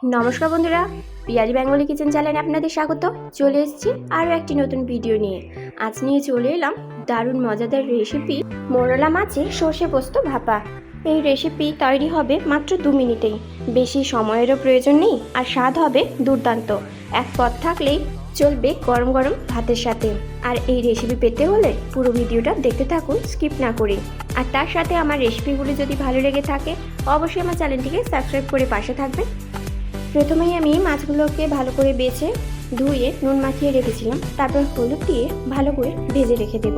নমস্কার বন্ধুরা, Piyali Bengali kitchen চ্যানেলে আপনাদের স্বাগত। চলে এসেছি আরও একটি নতুন ভিডিও নিয়ে। আজ নিয়ে চলে এলাম দারুণ মজাদার রেসিপি মোরলা মাছের সর্ষে পোস্ত ভাপা। এই রেসিপি তৈরি হবে মাত্র 2 মিনিটেই, বেশি সময়েরও প্রয়োজন নেই, আর স্বাদ হবে দুর্দান্ত। এক পদ থাকলেই চলবে গরম গরম ভাতের সাথে। আর এই রেসিপি পেতে হলে পুরো ভিডিওটা দেখতে থাকুন স্কিপ না করে। আর তার সাথে আমার রেসিপিগুলো যদি ভালো লেগে থাকে অবশ্যই আমার চ্যানেলটিকে সাবস্ক্রাইব করে পাশে থাকবেন। প্রথমেই আমি মাছগুলোকে ভালো করে বেছে ধুয়ে নুন মাখিয়ে রেখেছিলাম, তারপর হলুদ দিয়ে ভালো করে ভেজে রেখে দেব।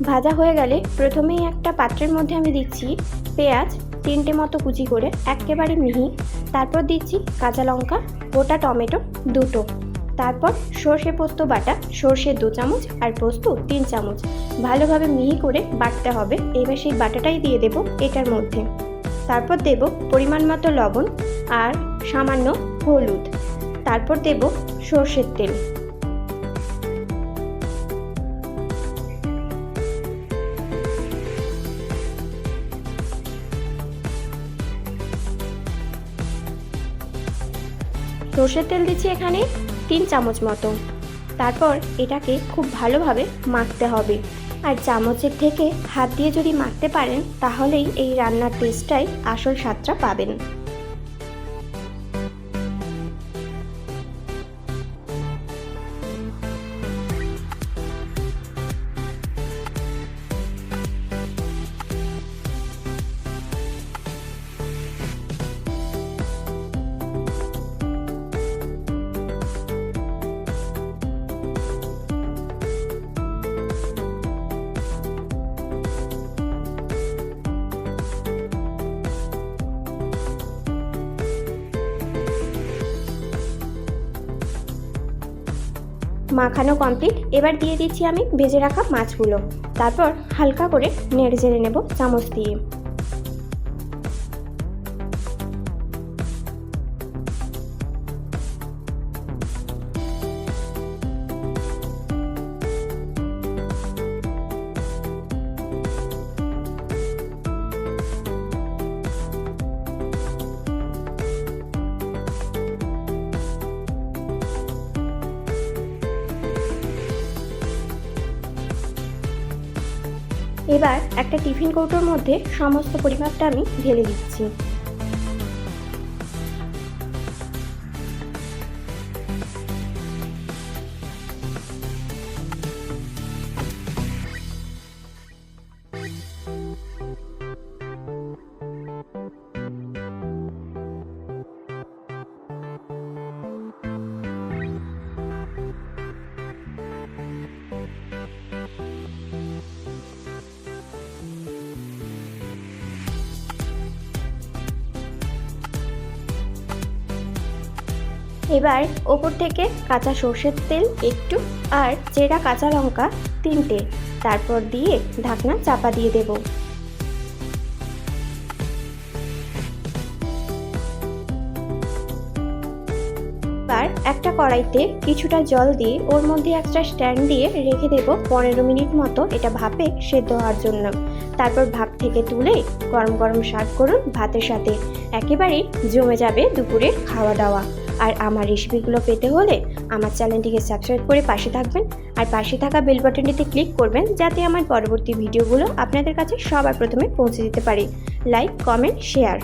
ভাজা হয়ে গেলে প্রথমেই একটা পাত্রের মধ্যে আমি দিচ্ছি পেঁয়াজ 3টে মতো কুচি করে একেবারে মিহি, তারপর দিচ্ছি কাঁচা লঙ্কা, গোটা টমেটো 2টো, তারপর সর্ষে পোস্ত বাটা, সর্ষে 2 চামচ আর পোস্ত 3 চামচ ভালোভাবে মিহি করে বাটতে হবে। এবার সেই বাটাটাই দিয়ে দেব এটার মধ্যে। তারপর দেব পরিমাণ মতো লবণ আর সামান্য হলুদ, তারপর দেব সর্ষের তেল। সর্ষের তেল দিচ্ছি এখানে 3 চামচ মতো। তারপর এটাকে খুব ভালোভাবে মাখতে হবে, আর চামচের থেকে হাত দিয়ে যদি মাখতে পারেন তাহলেই এই রান্নার টেস্টটাই আসল স্বাদটা পাবেন। মাখানো কমপ্লিট। এবার দিয়ে দিচ্ছি আমি ভেজে রাখা মাছগুলো, তারপর হালকা করে নেড়ে চেড়ে নেব চামচ দিয়ে। এবার একটা টিফিন কৌটোর মধ্যে সমস্ত পরিমাপটা আমি ঢেলে দিচ্ছি। এবার ওপর থেকে কাঁচা সর্ষের তেল একটু আর চেরা কাঁচা লঙ্কা 3টে, তারপর দিয়ে ঢাকনা চাপা দিয়ে দেব। এবার একটা কড়াইতে কিছুটা জল দিয়ে ওর মধ্যে একটা স্ট্যান্ড দিয়ে রেখে দেব 15 মিনিট মতো এটা ভাপে সেদ্ধ হওয়ার জন্য। তারপর ভাপ থেকে তুলে গরম গরম সার্ভ করুন ভাতের সাথে। একেবারেই জমে যাবে দুপুরের খাওয়া দাওয়া। আর আমার রেসিপিগুলো পেতে হলে আমার চ্যানেলটিকে সাবস্ক্রাইব করে পাশে থাকবেন, আর পাশে থাকা বেল বাটনটিতে ক্লিক করবেন যাতে আমার পরবর্তী ভিডিওগুলো আপনাদের কাছে সবার প্রথমে পৌঁছে দিতে পারে। Like, comment, share.